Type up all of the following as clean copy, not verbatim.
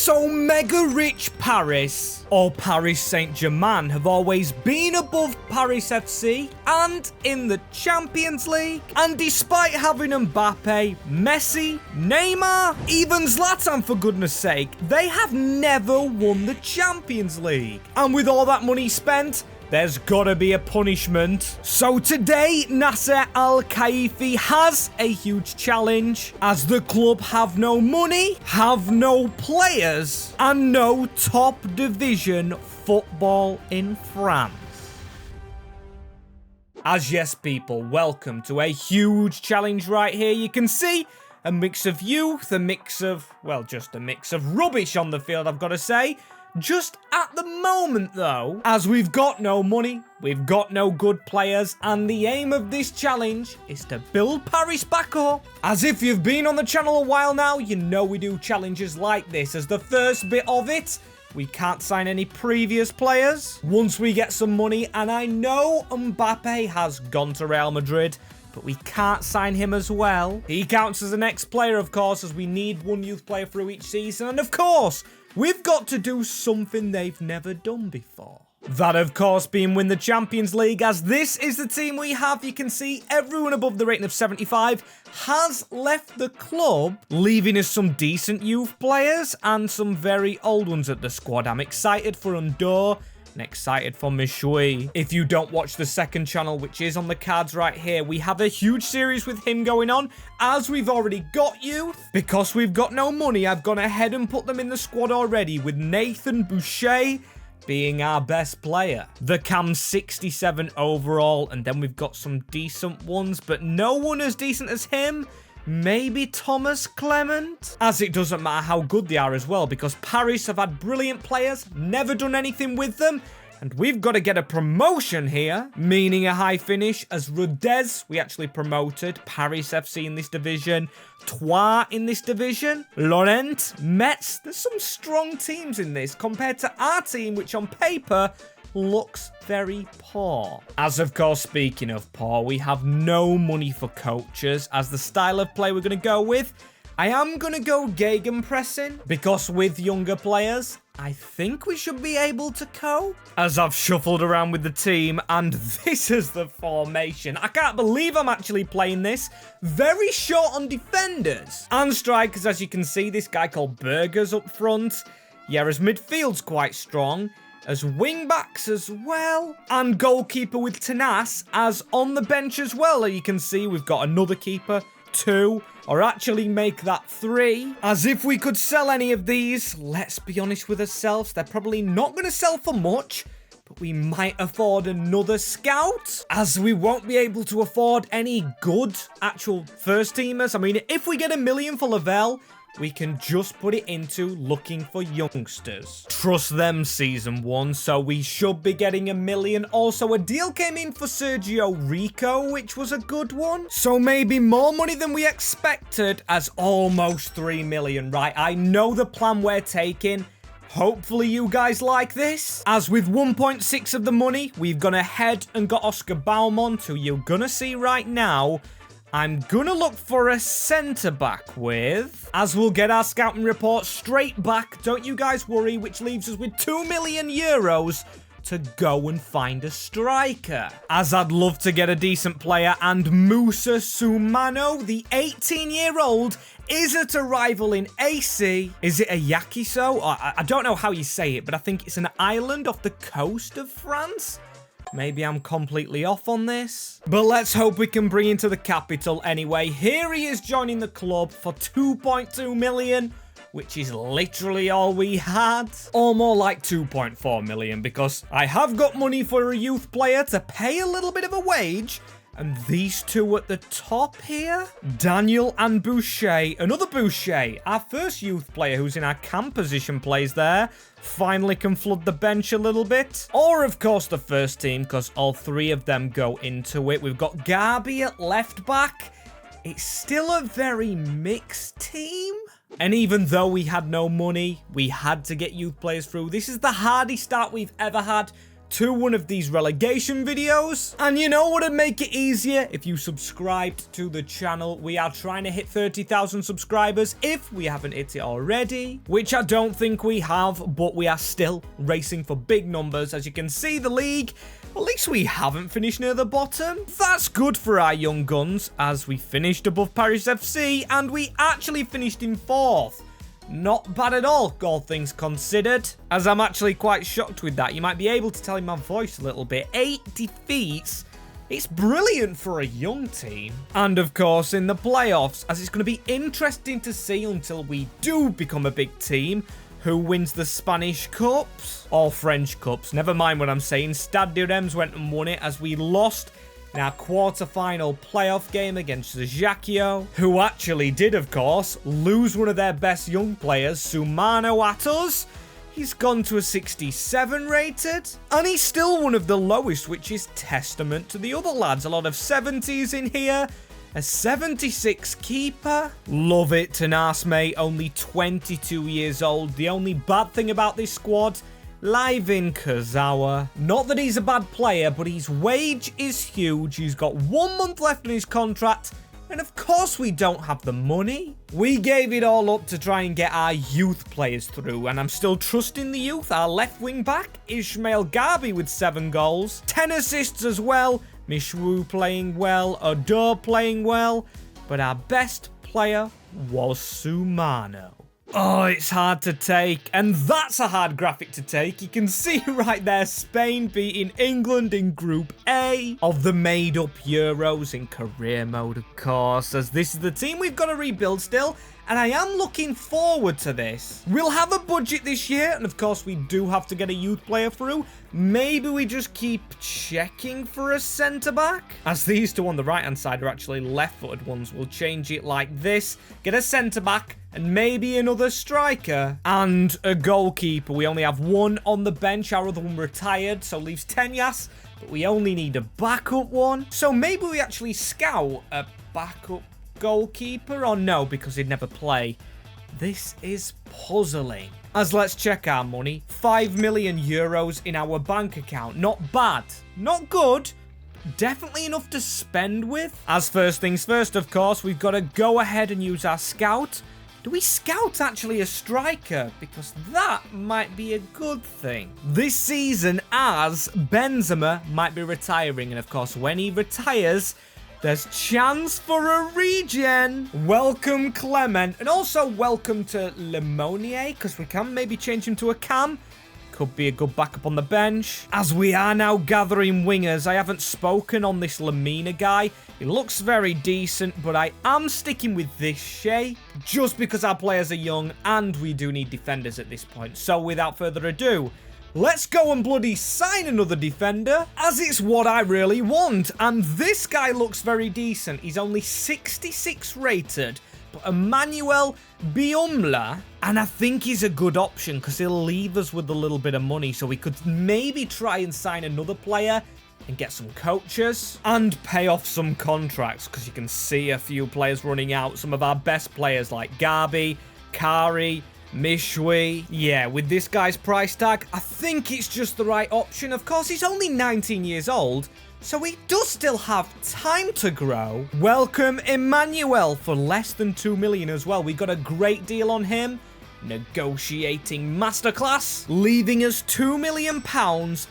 So mega rich Paris, or Paris Saint-Germain, have always been above Paris FC and in the Champions League. And despite having Mbappe, Messi, Neymar, even Zlatan for goodness sake, they have never won the Champions League. And with all that money spent, there's gotta be a punishment. So today, Nasser Al-Khelaifi has a huge challenge, as the club have no money, have no players, and no top division football in France. As yes, people, welcome to a huge challenge right here. You can see a mix of youth, a mix of, well, just a mix of rubbish on the field, I've got to say. Just at the moment, though, as we've got no money, we've got no good players, and the aim of this challenge is to build Paris back up. As if you've been on the channel a while now, you know we do challenges like this. As the first bit of it, we can't sign any previous players. Once we get some money, and I know Mbappe has gone to Real Madrid, but we can't sign him as well. He counts as an ex-player, of course, as we need one youth player through each season, and of course, we've got to do something they've never done before. That, of course, being win the Champions League, as this is the team we have. You can see everyone above the rating of 75 has left the club, leaving us some decent youth players and some very old ones at the squad. I'm excited for Undor and excited for Mishui. If you don't watch the second channel, which is on the cards right here, we have a huge series with him going on, as we've already got youth. Because we've got no money, I've gone ahead and put them in the squad already, with Nathan Boucher being our best player. The Cam 67 overall, and then we've got some decent ones, but no one as decent as him. Maybe Thomas Clement? As it doesn't matter how good they are as well, because Paris have had brilliant players, never done anything with them, and we've got to get a promotion here, meaning a high finish, as Rodez, we actually promoted, Paris FC in this division, Troyes in this division, Laurent, Metz. There's some strong teams in this compared to our team, which on paper looks very poor. As of course, speaking of poor, we have no money for coaches, as the style of play we're going to go with, I am going to go gegenpressing, because with younger players, I think we should be able to cope. As I've shuffled around with the team, and this is the formation. I can't believe I'm actually playing this. Very short on defenders. And strikers, as you can see, this guy called Burgers up front. Yeah, as midfield's quite strong. As wing-backs as well. And goalkeeper with Tenas as on the bench as well. You can see we've got another keeper, 2, or actually make that 3. As if we could sell any of these, let's be honest with ourselves, they're probably not going to sell for much, but we might afford another scout, as we won't be able to afford any good actual first teamers. I mean, if we get $1 million for Lavelle, we can just put it into looking for youngsters. Trust them, season 1, so we should be getting $1 million. Also, a deal came in for Sergio Rico, which was a good one. So maybe more money than we expected, as almost $3 million, right? I know the plan we're taking. Hopefully you guys like this. As with 1.6 of the money, we've gone ahead and got Oscar Baumont, who you're gonna see right now. I'm gonna look for a centre-back with, as we'll get our scouting report straight back, don't you guys worry, which leaves us with €2 million to go and find a striker. As I'd love to get a decent player, and Moussa Soumano, the 18-year-old, is at a rival in AC. Is it a Yakiso? I don't know how you say it, but I think it's an island off the coast of France. Maybe I'm completely off on this. But let's hope we can bring him to the capital anyway. Here he is joining the club for 2.2 million, which is literally all we had. Or more like 2.4 million, because I have got money for a youth player to pay a little bit of a wage. And these two at the top here, Daniel and Boucher. Another Boucher, our first youth player who's in our cam position, plays there. Finally can flood the bench a little bit. Or, of course, the first team, because all 3 of them go into it. We've got Garby at left back. It's still a very mixed team. And even though we had no money, we had to get youth players through. This is the hardest start we've ever had. to one of these relegation videos. And you know what would make it easier? If you subscribed to the channel. We are trying to hit 30,000 subscribers if we haven't hit it already, which I don't think we have, but we are still racing for big numbers. As you can see, the league, at least we haven't finished near the bottom. That's good for our young guns, as we finished above Paris FC, and we actually finished in 4th. Not bad at all, all things considered. As I'm actually quite shocked with that. You might be able to tell in my voice a little bit. 8 defeats. It's brilliant for a young team. And of course, in the playoffs, as it's going to be interesting to see until we do become a big team, who wins the Spanish Cups or French Cups. Never mind what I'm saying. Stade de Reims went and won it as we lost in our quarter-final playoff game against Ajaccio, who actually did, of course, lose one of their best young players, Sumano, at us. He's gone to a 67 rated, and he's still one of the lowest, which is testament to the other lads. A lot of 70s in here. A 76 keeper. Love it, Tenas, mate. Only 22 years old. The only bad thing about this squad, live in Kurzawa. Not that he's a bad player, but his wage is huge. He's got 1 month left in his contract. And of course we don't have the money. We gave it all up to try and get our youth players through. And I'm still trusting the youth. Our left wing back, Ismail Gabi, with 7 goals. 10 assists as well. Mishwu playing well. Odor playing well. But our best player was Sumano. Oh, it's hard to take, and that's a hard graphic to take. You can see right there, Spain beating England in Group A of the made-up Euros in career mode, of course, as this is the team we've got to rebuild still, and I am looking forward to this. We'll have a budget this year, and of course we do have to get a youth player through. Maybe we just keep checking for a centre-back, as these two on the right-hand side are actually left-footed ones. We'll change it like this, get a centre-back, and maybe another striker and a goalkeeper. We only have 1 on the bench. Our other one retired, so leaves Tenyas, but we only need a backup one. So maybe we actually scout a backup goalkeeper, or no, because he'd never play. This is puzzling. As let's check our money. 5 million euros in our bank account. Not bad. Not good. Definitely enough to spend with. As first things first, of course, we've got to go ahead and use our scout. Do we scout actually a striker? Because that might be a good thing. This season, as Benzema might be retiring. And of course, when he retires, there's chance for a regen. Welcome, Clement. And also welcome to Lemonier, because we can maybe change him to a cam. Could be a good backup on the bench. As we are now gathering wingers, I haven't spoken on this Lamina guy. He looks very decent, but I am sticking with this shape just because our players are young and we do need defenders at this point. So without further ado, let's go and bloody sign another defender, as it's what I really want. And this guy looks very decent. He's only 66 rated. But Emmanuel Biomla, and I think he's a good option because he'll leave us with a little bit of money. So we could maybe try and sign another player and get some coaches and pay off some contracts, because you can see a few players running out. Some of our best players like Gabi, Kari, Mishwi. Yeah, with this guy's price tag, I think it's just the right option. Of course, he's only 19 years old, so he does still have time to grow. Welcome Emmanuel for less than 2 million as well. We got a great deal on him. Negotiating masterclass, leaving us £2 million,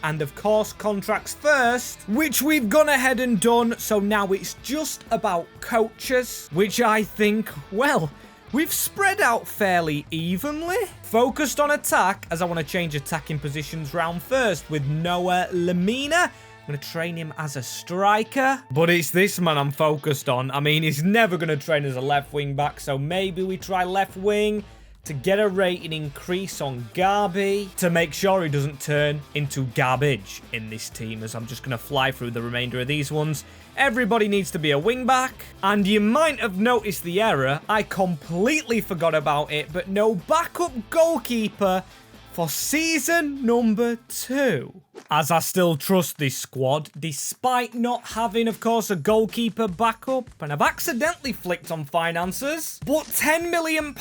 and of course contracts first, which we've gone ahead and done. So now it's just about coaches, which I think, well, we've spread out fairly evenly. Focused on attack, as I want to change attacking positions round first with Noah Lamina. I'm going to train him as a striker, but it's this man I'm focused on. I mean, he's never going to train as a left wing back, so maybe we try left wing to get a rating increase on Gabi, to make sure he doesn't turn into garbage in this team, as I'm just going to fly through the remainder of these ones. Everybody needs to be a wing-back, and you might have noticed the error. I completely forgot about it, but no backup goalkeeper for season number 2. As I still trust this squad, despite not having, of course, a goalkeeper backup, and I've accidentally flicked on finances, but £10 million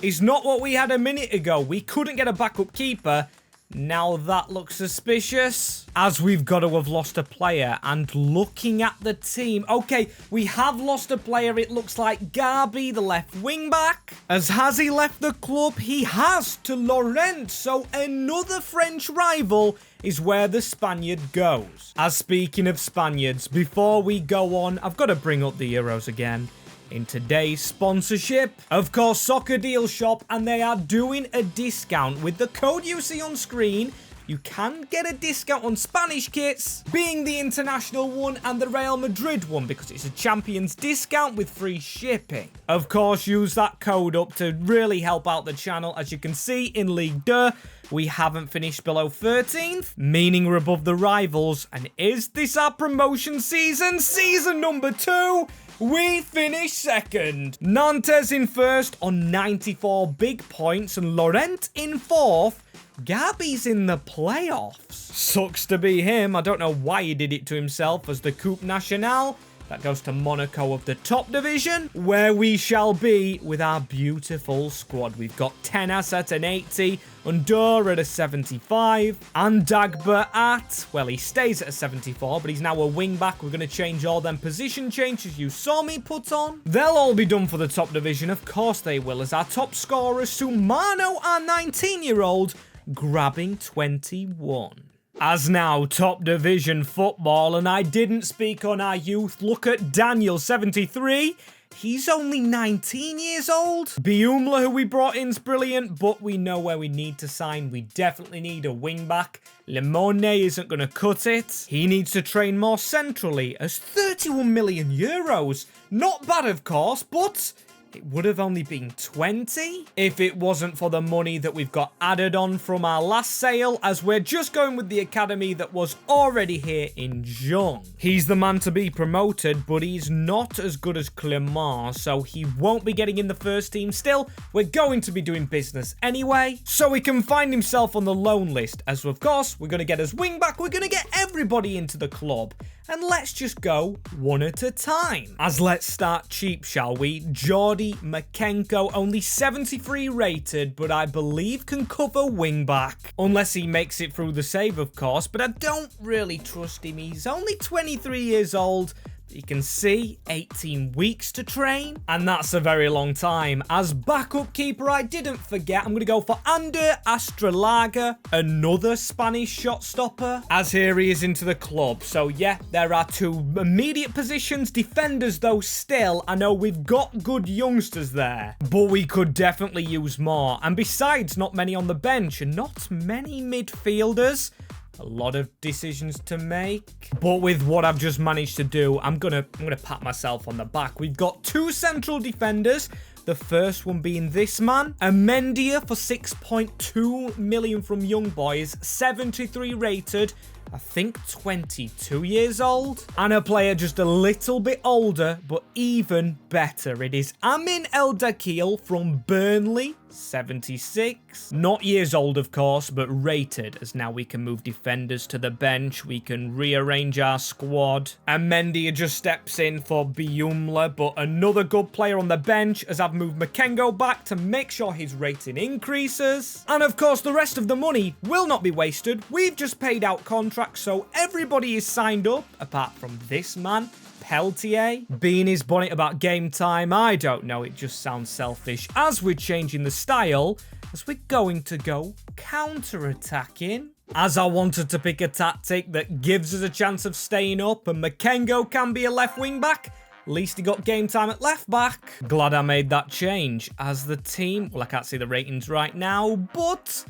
is not what we had a minute ago. We couldn't get a backup keeper, Now that looks suspicious, as we've got to have lost a player. And looking at the team, okay, we have lost a player. It looks like Gabi, the left wing back. As has he left the club? He has, to Lorient. So another French rival is where the Spaniard goes. As speaking of Spaniards, before we go on, I've got to bring up the Euros again. In today's sponsorship, of course, Soccer Deal Shop, and they are doing a discount with the code you see on screen. You can get a discount on Spanish kits, being the international one and the Real Madrid one, because it's a Champions discount with free shipping. Of course, use that code up to really help out the channel. As you can see in Ligue 2, we haven't finished below 13th, meaning we're above the rivals. And is this our promotion season? Season number 2? We finished second. Nantes in first on 94 big points and Lorient in fourth. Gabi's in the playoffs. Sucks to be him. I don't know why he did it to himself, as the Coupe Nationale. That goes to Monaco of the top division, where we shall be with our beautiful squad. We've got Tenas at an 80, Undor at a 75, and Dagba at, well, he stays at a 74, but he's now a wing-back. We're going to change all them position changes you saw me put on. They'll all be done for the top division. Of course they will, as our top scorer, Sumano, our 19-year-old, grabbing 21. As now top division football, and I didn't speak on our youth. Look at Daniel, 73. He's only 19 years old. Biumla, who we brought in, is brilliant, but we know where we need to sign. We definitely need a wing-back. Limone isn't going to cut it. He needs to train more centrally, as 31 million euros. Not bad, of course, but it would have only been 20 if it wasn't for the money that we've got added on from our last sale, as we're just going with the academy that was already here in Jung. He's the man to be promoted, but he's not as good as Clément, so he won't be getting in the first team. Still, we're going to be doing business anyway, so he can find himself on the loan list, as of course, we're going to get his wing back. We're going to get everybody into the club. And let's just go one at a time. As let's start cheap, shall we? Jordi Makenko, only 73 rated, but I believe can cover wingback. Unless he makes it through the save, of course, but I don't really trust him. He's only 23 years old. You can see 18 weeks to train, and that's a very long time. As backup keeper, I didn't forget, I'm going to go for Ander Astralaga, another Spanish shot stopper, as here he is into the club. So yeah, there are two immediate positions. Defenders, though, still, I know we've got good youngsters there, but we could definitely use more. And besides, not many on the bench, and not many midfielders. A lot of decisions to make, but with what I've just managed to do, I'm gonna pat myself on the back. We've got two central defenders. The first one being this man, Amendia, for 6.2 million from Young Boys, 73 rated. I think 22 years old. And a player just a little bit older, but even better. It is Amin Eldakil from Burnley, 76. Not years old, of course, but rated, as now we can move defenders to the bench. We can rearrange our squad. And Mendy just steps in for Biumla, but another good player on the bench, as I've moved Makengo back to make sure his rating increases. And of course, the rest of the money will not be wasted. We've just paid out contracts, so everybody is signed up, apart from this man, Peltier. Being his bonnet about game time, I don't know, it just sounds selfish. As we're changing the style, as we're going to go counter-attacking. As I wanted to pick a tactic that gives us a chance of staying up, and Makengo can be a left wing back. At least he got game time at left back. Glad I made that change. As the team, well, I can't see the ratings right now, but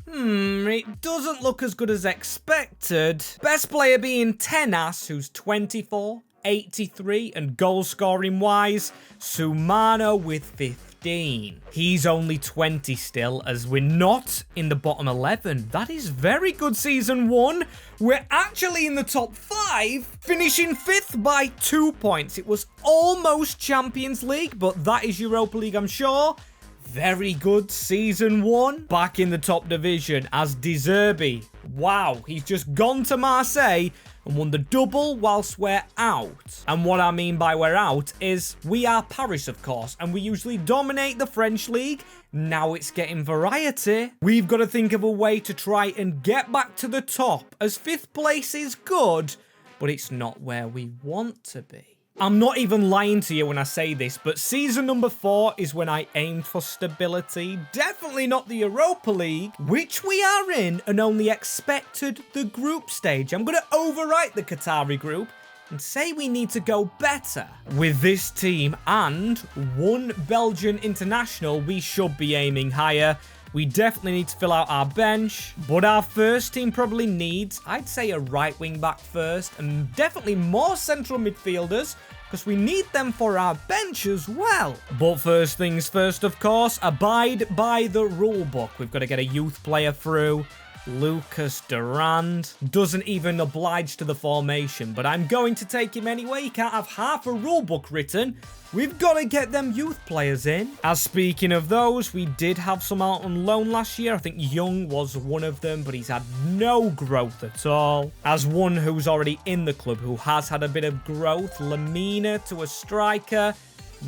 it doesn't look as good as expected. Best player being Tenas, who's 24, 83, and goal scoring wise, Sumano with 15. He's only 20 still, as we're not in the bottom 11. That is very good season 1. We're actually in the top 5, finishing 5th by 2 points. It was almost Champions League, but that is Europa League, I'm sure. Very good season 1. Back in the top division as De Zerbi. Wow, he's just gone to Marseille and won the double whilst we're out. And what I mean by we're out is we are Paris, of course, and we usually dominate the French league. Now it's getting variety. We've got to think of a way to try and get back to the top, as 5th place is good, but it's not where we want to be. I'm not even lying to you when I say this, but season number 4 is when I aimed for stability. Definitely not the Europa League, which we are in, and only expected the group stage. I'm going to overwrite the Qatari group and say we need to go better. With this team and one Belgian international, we should be aiming higher. We definitely need to fill out our bench, but our first team probably needs, I'd say, a right wing back first, and definitely more central midfielders, because we need them for our bench as well. But first things first, of course, abide by the rule book. We've got to get a youth player through. Lucas Durand doesn't even oblige to the formation, but I'm going to take him anyway. He can't have half a rulebook written. We've got to get them youth players in. As speaking of those, we did have some out on loan last year. I think Young was one of them, but he's had no growth at all. As one who's already in the club who has had a bit of growth, Lamina to a striker,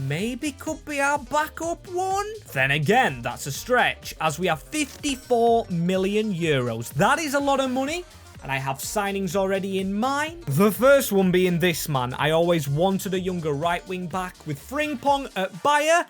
maybe could be our backup one. Then again, that's a stretch, as we have 54 million euros. That is a lot of money, and I have signings already in mind. The first one being this man. I always wanted a younger right wing back with Frimpong at Bayer.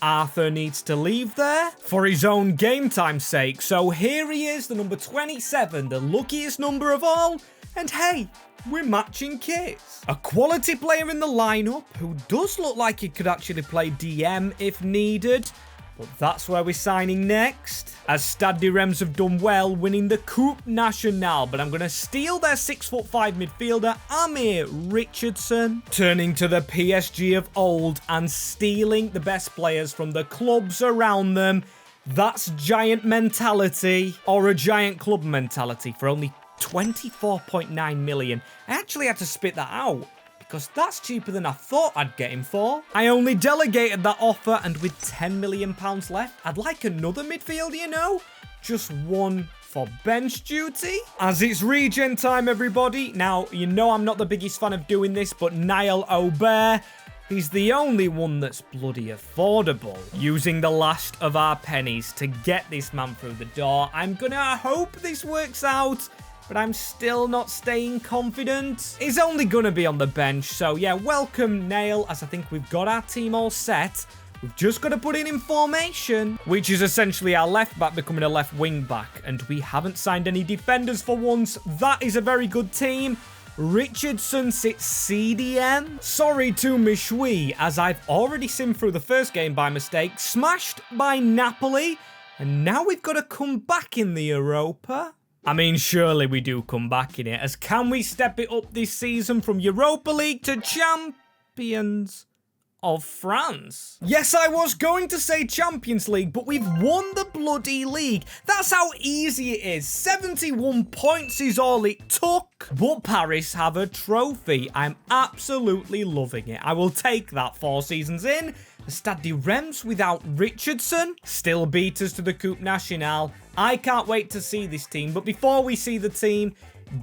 Arthur needs to leave there for his own game time sake. So here he is, the number 27, the luckiest number of all. And hey, we're matching kits. A quality player in the lineup who does look like he could actually play DM if needed. But that's where we're signing next, as Stade de Reims have done well winning the Coupe Nationale, but I'm going to steal their 6'5" midfielder Amir Richardson, turning to the PSG of old and stealing the best players from the clubs around them. That's giant mentality, or a giant club mentality, for only 24.9 million. I actually had to spit that out, because that's cheaper than I thought I'd get him for. I only delegated that offer, and with £10 million left, I'd like another midfielder, you know? Just one for bench duty. As it's regen time, everybody. Now, you know I'm not the biggest fan of doing this, but Niall Aubert, he's the only one that's bloody affordable. Using the last of our pennies to get this man through the door. I'm gonna hope this works out, but I'm still not staying confident. He's only going to be on the bench, so yeah, welcome Nail, as I think we've got our team all set. We've just got to put it in formation, which is essentially our left back becoming a left wing back, and we haven't signed any defenders for once. That is a very good team. Richardson sits CDM. Sorry to Mishui, as I've already simmed through the first game by mistake, smashed by Napoli, and now we've got to come back in the Europa. I mean, surely we do come back in it, as can we step it up this season from Europa League to Champions of France? Yes, I was going to say Champions League, but we've won the bloody league. That's how easy it is. 71 points is all it took. But Paris have a trophy. I'm absolutely loving it. I will take that 4 seasons in. The Stade de Reims without Richardson still beat us to the Coupe Nationale. I can't wait to see this team, but before we see the team,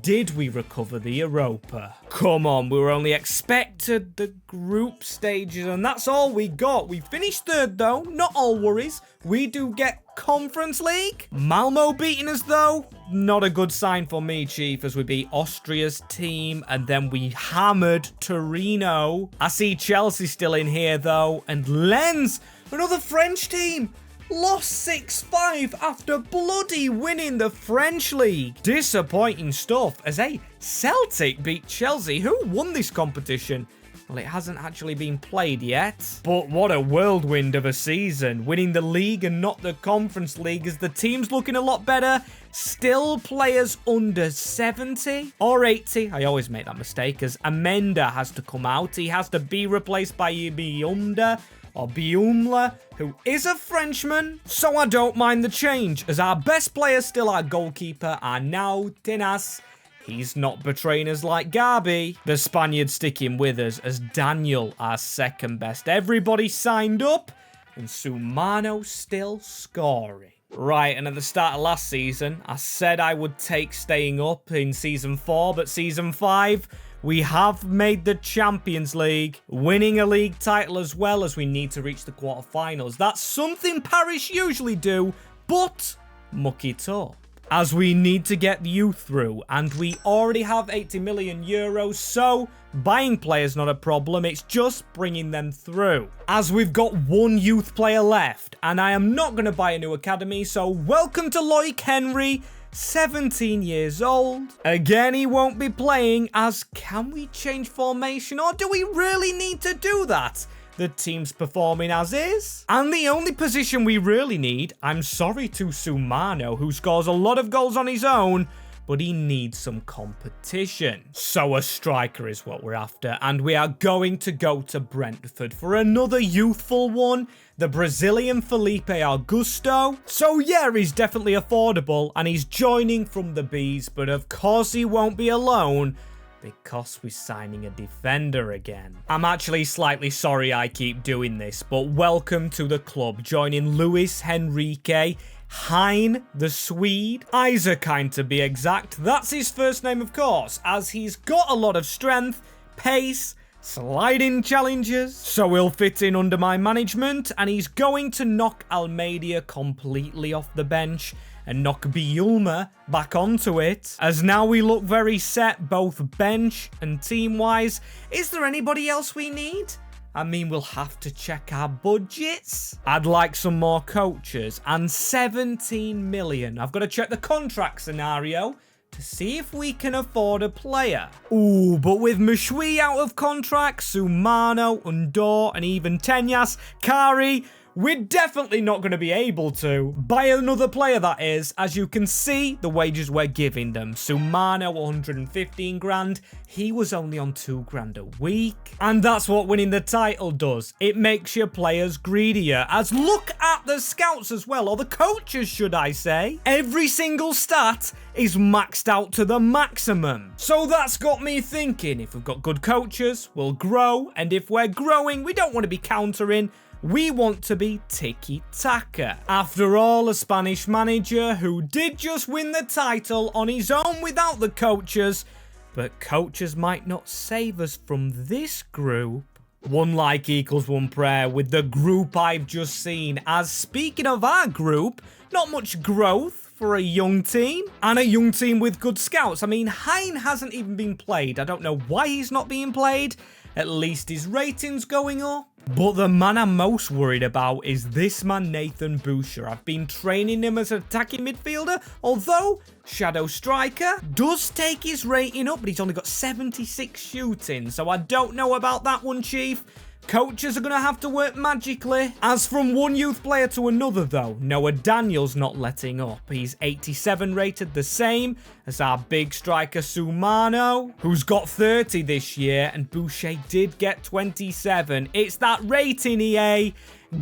did we recover the Europa? Come on, we were only expected the group stages, and that's all we got. We finished third, though. Not all worries. We do get Conference League. Malmo beating us, though. Not a good sign for me, Chief, as we beat Austria's team, and then we hammered Torino. I see Chelsea still in here, though, and Lens, another French team, lost 6-5 after bloody winning the French league. Disappointing stuff, as Celtic beat Chelsea. Who won this competition? Well, it hasn't actually been played yet. But what a whirlwind of a season. Winning the league and not the Conference League, as the team's looking a lot better. Still players under 70 or 80. I always make that mistake, as Amenda has to come out. He has to be replaced by Biumda or Biumla, who is a Frenchman. So I don't mind the change, as our best player, still our goalkeeper, are now Tenas. He's not betraying us like Gabi. The Spaniard sticking with us, as Daniel, our second best. Everybody signed up, and Sumano still scoring. Right, and at the start of last season, I said I would take staying up in Season 4, but Season 5, we have made the Champions League, winning a league title as well as we need to reach the quarterfinals. That's something Paris usually do, but muck it up, as we need to get the youth through, and we already have 80 million euros, so buying players not a problem, it's just bringing them through. As we've got one youth player left, and I am not going to buy a new academy, so welcome to Loic Henry, 17 years old. Again, he won't be playing, as can we change formation, or do we really need to do that? The team's performing as is. And the only position we really need, I'm sorry to Sumano, who scores a lot of goals on his own, but he needs some competition. So a striker is what we're after, and we are going to go to Brentford for another youthful one, the Brazilian Felipe Augusto. So yeah, he's definitely affordable, and he's joining from the Bees, but of course he won't be alone, because we're signing a defender again. I'm actually slightly sorry I keep doing this, but welcome to the club, joining Luis Henrique Hein, the Swede. Isaac Hein to be exact. That's his first name, of course, as he's got a lot of strength, pace, sliding challenges, so he'll fit in under my management, and he's going to knock Almeida completely off the bench and knock Bielma back onto it, as now we look very set both bench and team-wise. Is there anybody else we need? I mean, we'll have to check our budgets. I'd like some more coaches, and 17 million. I've got to check the contract scenario to see if we can afford a player. Ooh, but with Mshui out of contract, Sumano, Undor, and even Tenyas, Kari, we're definitely not going to be able to buy another player, that is. As you can see, the wages we're giving them. Sumano, 115 grand. He was only on 2 grand a week. And that's what winning the title does. It makes your players greedier. As look at the scouts as well, or the coaches, should I say. Every single stat is maxed out to the maximum. So that's got me thinking, if we've got good coaches, we'll grow. And if we're growing, we don't want to be countering. We want to be tiki-taka. After all, a Spanish manager who did just win the title on his own without the coaches, but coaches might not save us from this group. One like equals one prayer with the group I've just seen. As speaking of our group, not much growth for a young team, and a young team with good scouts. I mean, Hein hasn't even been played. I don't know why he's not being played. At least his rating's going up. But the man I'm most worried about is this man, Nathan Boucher. I've been training him as an attacking midfielder, although shadow striker does take his rating up, but he's only got 76 shooting, so I don't know about that one, Chief. Coaches are going to have to work magically. As from one youth player to another, though, Noah Daniel's not letting up. He's 87 rated, the same as our big striker Sumano, who's got 30 this year, and Boucher did get 27. It's that rating, EA.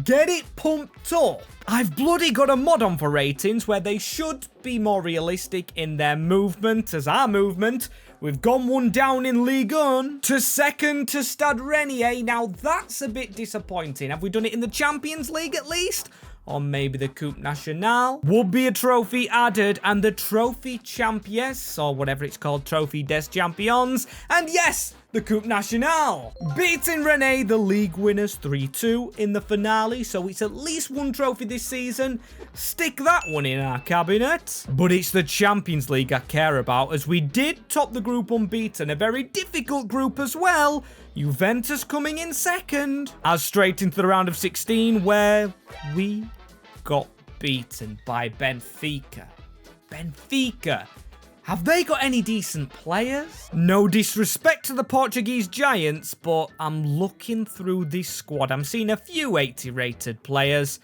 Get it pumped up. I've bloody got a mod on for ratings where they should be more realistic in their movement as our movement. We've gone one down in Ligue 1 to second to Stade Rennais. Now that's a bit disappointing. Have we done it in the Champions League at least? Or maybe the Coupe Nationale? Would be a trophy added, and the Trophy Champions, or whatever it's called, Trophy des Champions. And yes, the Coupe Nationale. Beating Rennais, the league winners, 3-2 in the finale, so it's at least one trophy this season. Stick that one in our cabinet. But it's the Champions League I care about, as we did top the group unbeaten, a very difficult group as well. Juventus coming in second, as straight into the round of 16 where we got beaten by Benfica. Benfica. Have they got any decent players? No disrespect to the Portuguese giants, but I'm looking through this squad. I'm seeing a few 80 rated players.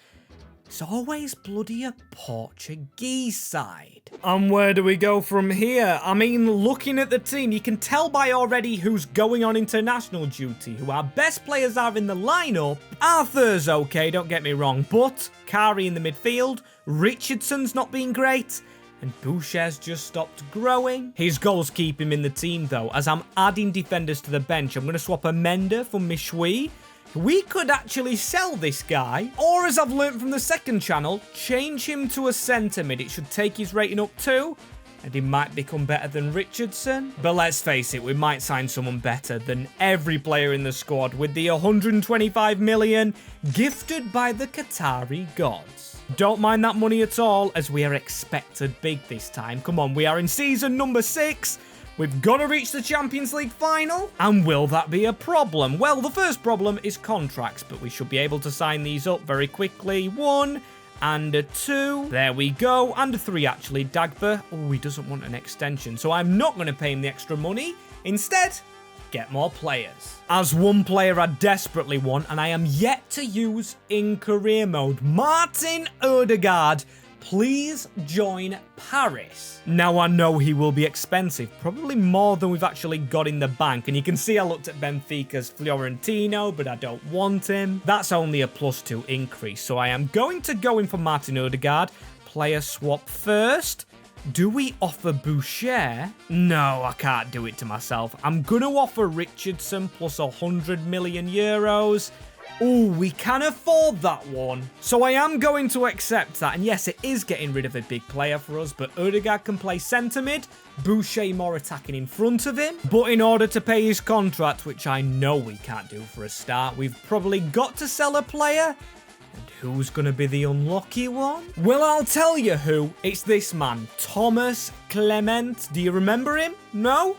It's always bloody a Portuguese side. And where do we go from here? I mean, looking at the team, you can tell by already who's going on international duty, who our best players are in the lineup. Arthur's okay, don't get me wrong, but Kari in the midfield, Richardson's not been great, and Boucher's just stopped growing. His goals keep him in the team though, as I'm adding defenders to the bench. I'm going to swap Amenda for Mshui. we could actually sell this guy, or as I've learned from the second channel, change him to a centre mid. It should take his rating up too, and he might become better than Richardson. But let's face it, we might sign someone better than every player in the squad with the 125 million gifted by the Qatari gods. Don't mind that money at all, as we are expected big this time. Come on, we are in season number 6. We've got to reach the Champions League final. And will that be a problem? Well, the first problem is contracts, but we should be able to sign these up very quickly. 1 and a 2. There we go. And a 3, actually. Dagba. Oh, he doesn't want an extension, so I'm not going to pay him the extra money. Instead, get more players. As one player I desperately want, and I am yet to use in career mode, Martin Odegaard. Please join Paris. Now, I know he will be expensive, probably more than we've actually got in the bank. And you can see I looked at Benfica's Florentino, but I don't want him. That's only a +2 increase, so I am going to go in for Martin Odegaard. Player swap first. Do we offer Boucher? No, I can't do it to myself. I'm going to offer Richardson plus 100 million euros. Oh, we can afford that one. So I am going to accept that. And yes, it is getting rid of a big player for us, but Odegaard can play centre mid. Boucher more attacking in front of him. But in order to pay his contract, which I know we can't do for a start, we've probably got to sell a player. And who's going to be the unlucky one? Well, I'll tell you who. It's this man, Thomas Clement. Do you remember him? No?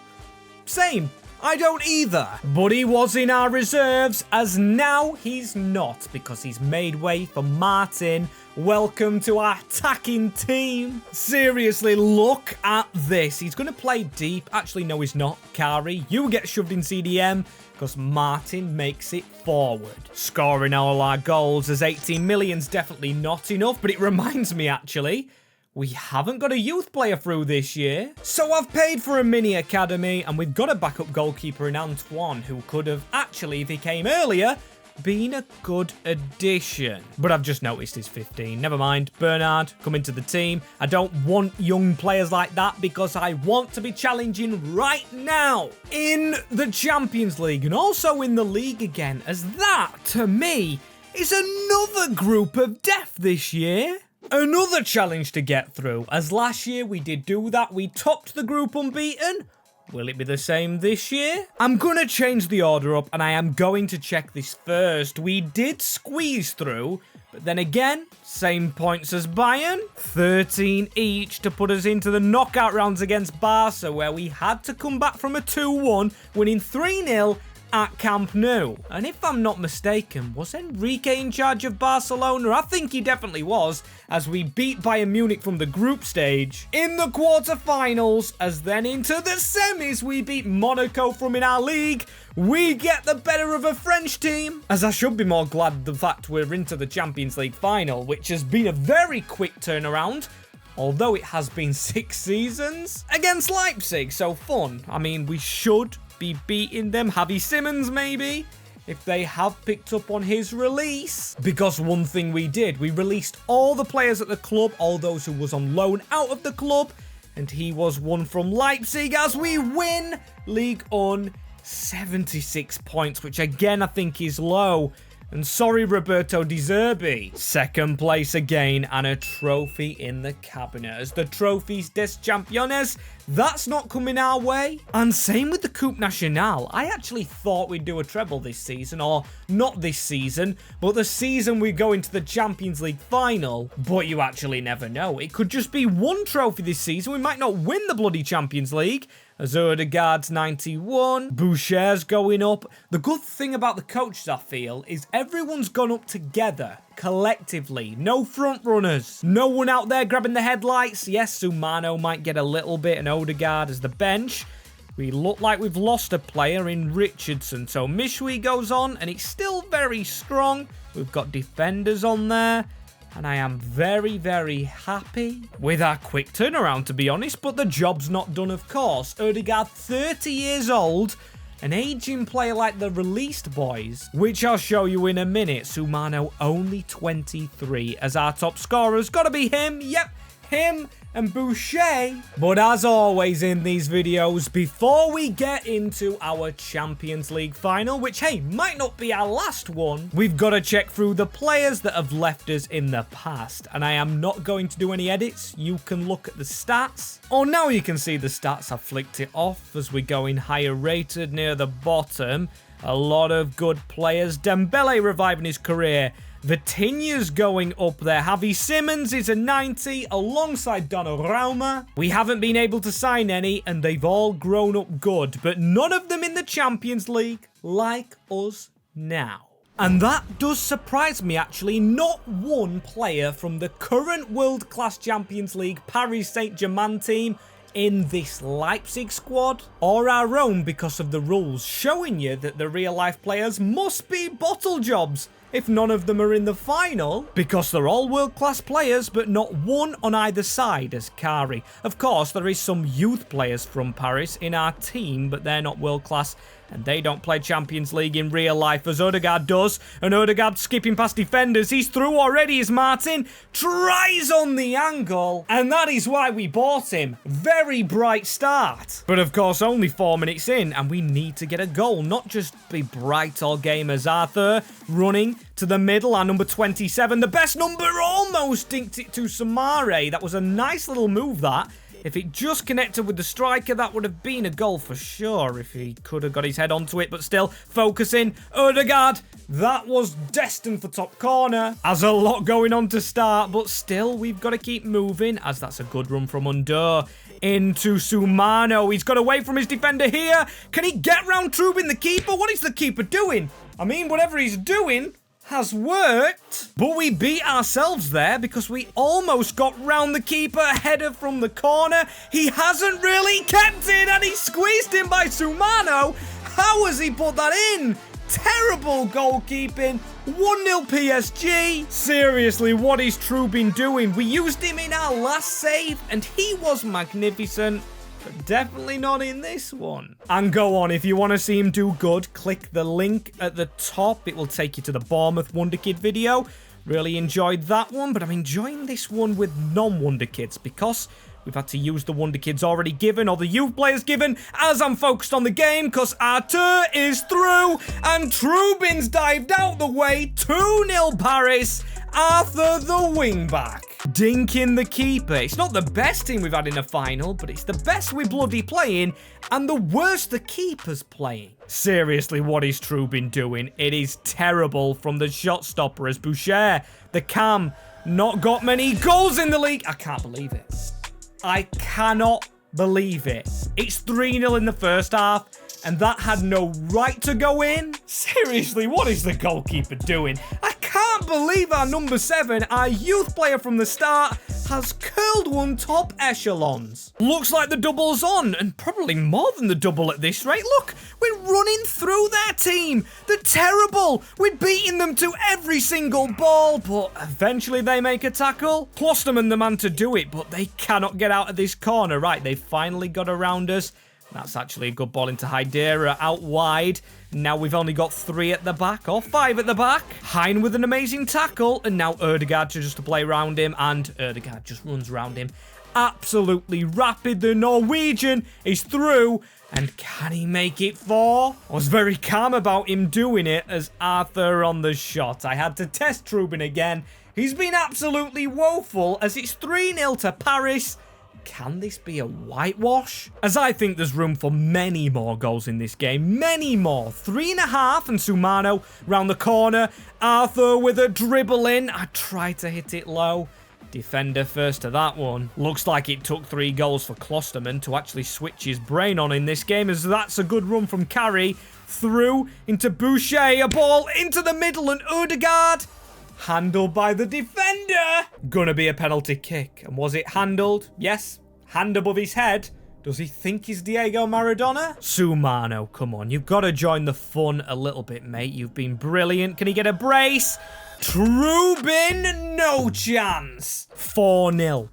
Same. I don't either. But he was in our reserves, as now he's not, because he's made way for Martin. Welcome to our attacking team. Seriously, look at this. He's going to play deep. Actually, no, he's not. Kari, you get shoved in CDM, because Martin makes it forward. Scoring all our goals as 18 million's definitely not enough, but it reminds me, actually, we haven't got a youth player through this year. So I've paid for a mini academy, and we've got a backup goalkeeper in Antoine, who could have actually, if he came earlier, been a good addition. But I've just noticed he's 15. Never mind. Bernard, come into the team. I don't want young players like that, because I want to be challenging right now in the Champions League and also in the League again, as that, to me, is another group of death this year. Another challenge to get through, as last year we did do that. We topped the group unbeaten. Will it be the same this year? I'm going to change the order up, and I am going to check this first. We did squeeze through, but then again, same points as Bayern. 13 each to put us into the knockout rounds against Barca, where we had to come back from a 2-1, winning 3-0 at Camp Nou. And if I'm not mistaken, was Enrique in charge of Barcelona? I think he definitely was, as we beat Bayern Munich from the group stage in the quarterfinals, as then into the semis we beat Monaco from in our league. We get the better of a French team, as I should be more glad the fact we're into the Champions League final, which has been a very quick turnaround, although it has been 6 seasons, against Leipzig. So fun. I mean, we should be beating them. Javi Simmons, maybe, if they have picked up on his release. Because one thing we did, we released all the players at the club, all those who was on loan out of the club, and he was one from Leipzig, as we win Ligue 1, 76 points, which again I think is low. And sorry, Roberto De Zerbi. Second place again, and a trophy in the cabinet, as the Trophies des Champions, that's not coming our way. And same with the Coupe Nationale. I actually thought we'd do a treble this season, or not this season, but the season we go into the Champions League final. But you actually never know. It could just be one trophy this season. We might not win the bloody Champions League, as Odegaard's 91, Boucher's going up. The good thing about the coaches, I feel, is everyone's gone up together, collectively. No front runners. No one out there grabbing the headlights. Yes, Sumano might get a little bit, and Odegaard as the bench. We look like we've lost a player in Richardson. So Mishui goes on, and it's still very strong. We've got defenders on there. And I am very, very happy with our quick turnaround, to be honest. But the job's not done, of course. Odegaard, 30 years old. An aging player like the released boys, which I'll show you in a minute. Sumano, only 23, as our top scorer's got to be him. Yep, him and Boucher. But as always in these videos, before we get into our Champions League final, which, hey, might not be our last one, we've got to check through the players that have left us in the past. And I am not going to do any edits. You can look at the stats. Oh, now you can see the stats. I've flicked it off as we go in higher rated near the bottom. A lot of good players. Dembele reviving his career. Vitinha's going up there. Javi Simmons is a 90 alongside Donnarumma. We haven't been able to sign any, and they've all grown up good, but none of them in the Champions League like us now. And that does surprise me, actually. Not one player from the current world-class Champions League Paris Saint-Germain team in this Leipzig squad, or our own because of the rules, showing you that the real-life players must be bottle jobs if none of them are in the final, because they're all world-class players, but not one on either side as Kari. Of course, there is some youth players from Paris in our team, but they're not world-class, and they don't play Champions League in real life as Odegaard does. And Odegaard skipping past defenders. He's through already as Martin tries on the angle. And that is why we bought him. Very bright start. But of course, only 4 minutes in, and we need to get a goal. Not just be bright all game as Arthur running to the middle. Our number 27, the best number, almost dinked it to Samare. That was a nice little move, that. If it just connected with the striker, that would have been a goal for sure if he could have got his head onto it. But still, focusing. Odegaard, that was destined for top corner. Has a lot going on to start, but still, we've got to keep moving, as that's a good run from Under. Into Sumano. He's got away from his defender here. Can he get round Trubin, the keeper? What is the keeper doing? I mean, whatever he's doing has worked, but we beat ourselves there because we almost got round the keeper, header from the corner. He hasn't really kept it, and he squeezed in by Sumano. How has he put that in? Terrible goalkeeping. 1-0 PSG. Seriously, what is Trubin doing? We used him in our last save, and he was magnificent. But definitely not in this one. And go on, if you want to see him do good, click the link at the top. It will take you to the Bournemouth Wonder Kid video. Really enjoyed that one, but I'm enjoying this one with non-Wonder Kids because we've had to use the Wonder Kids already given, or the youth players given, as I'm focused on the game, because Arthur is through, and Trubin's dived out the way. 2-0 Paris. Arthur the wingback. Dinking the keeper. It's not the best team we've had in a final, but it's the best we bloody playing, and the worst the keeper's playing. Seriously, what is Trubin doing? It is terrible from the shot stopper as Boucher. The cam, not got many goals in the league. I can't believe it. I cannot believe it. It's 3-0 in the first half, and that had no right to go in. Seriously, what is the goalkeeper doing? I can't believe our number 7, our youth player from the start, has curled one top echelons. Looks like the double's on, and probably more than the double at this rate. Look, we're running through their team. They're terrible. We're beating them to every single ball, but eventually they make a tackle. Klosterman the man to do it, but they cannot get out of this corner. Right, they finally got around us. That's actually a good ball into Haidera out wide. Now we've only got 3 at the back, or 5 at the back. Hein with an amazing tackle, and now Odegaard just to play around him, and Odegaard just runs around him. Absolutely rapid. The Norwegian is through, and can he make it 4? I was very calm about him doing it as Arthur on the shot. I had to test Trubin again. He's been absolutely woeful as it's 3-0 to Paris. Can this be a whitewash? As I think there's room for many more goals in this game. Many more. 3.5, and Sumano round the corner. Arthur with a dribble in. I tried to hit it low. Defender first to that one. Looks like it took 3 goals for Klosterman to actually switch his brain on in this game, as that's a good run from Kari. Through into Boucher. A ball into the middle, and Odegaard handled by the defender. Gonna be a penalty kick. And was it handled? Yes. Hand above his head. Does he think he's Diego Maradona? Sumano, come on. You've got to join the fun a little bit, mate. You've been brilliant. Can he get a brace? Trubin, no chance. 4-0.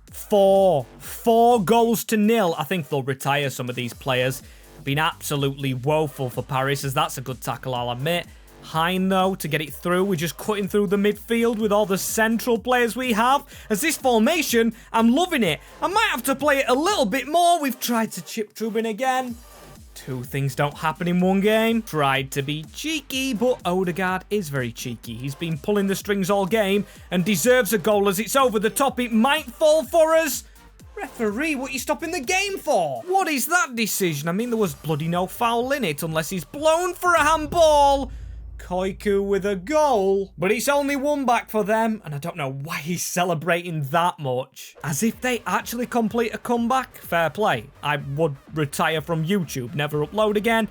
4 goals to 0. I think they'll retire some of these players. Been absolutely woeful for Paris, as that's a good tackle, I'll admit. Hein, though, to get it through. We're just cutting through the midfield with all the central players we have. As this formation, I'm loving it. I might have to play it a little bit more. We've tried to chip Trubin again. Two things don't happen in one game. Tried to be cheeky, but Odegaard is very cheeky. He's been pulling the strings all game and deserves a goal as it's over the top. It might fall for us. Referee, what are you stopping the game for? What is that decision? I mean, there was bloody no foul in it unless he's blown for a handball. Koiku with a goal. But it's only one back for them, and I don't know why he's celebrating that much. As if they actually complete a comeback. Fair play. I would retire from YouTube, never upload again.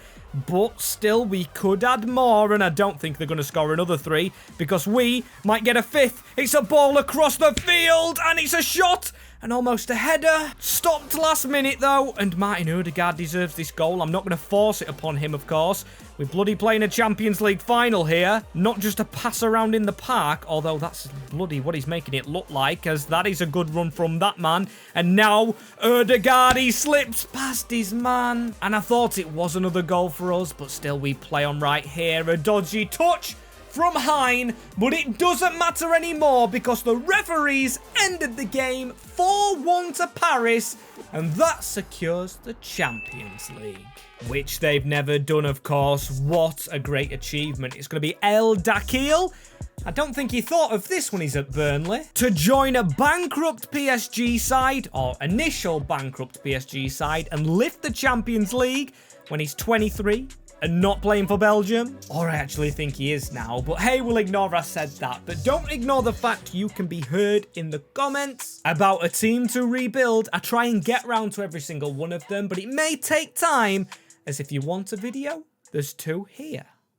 But still, we could add more, and I don't think they're going to score another 3 because we might get a 5th. It's a ball across the field, and it's a shot. And almost a header. Stopped last minute, though. And Martin Odegaard deserves this goal. I'm not going to force it upon him, of course. We're bloody playing a Champions League final here. Not just a pass around in the park. Although that's bloody what he's making it look like. As that is a good run from that man. And now Odegaard, he slips past his man. And I thought it was another goal for us. But still, we play on right here. A dodgy touch from Hein, but it doesn't matter anymore because the referees ended the game 4-1 to Paris, and that secures the Champions League. Which they've never done, of course. What a great achievement. It's going to be El Dakil. I don't think he thought of this when he's at Burnley. To join a bankrupt PSG side, or initial bankrupt PSG side, and lift the Champions League when he's 23. And not playing for Belgium? Or I actually think he is now. But hey, we'll ignore I said that. But don't ignore the fact you can be heard in the comments about a team to rebuild. I try and get round to every single one of them, but it may take time. As if you want a video, there's 2 here.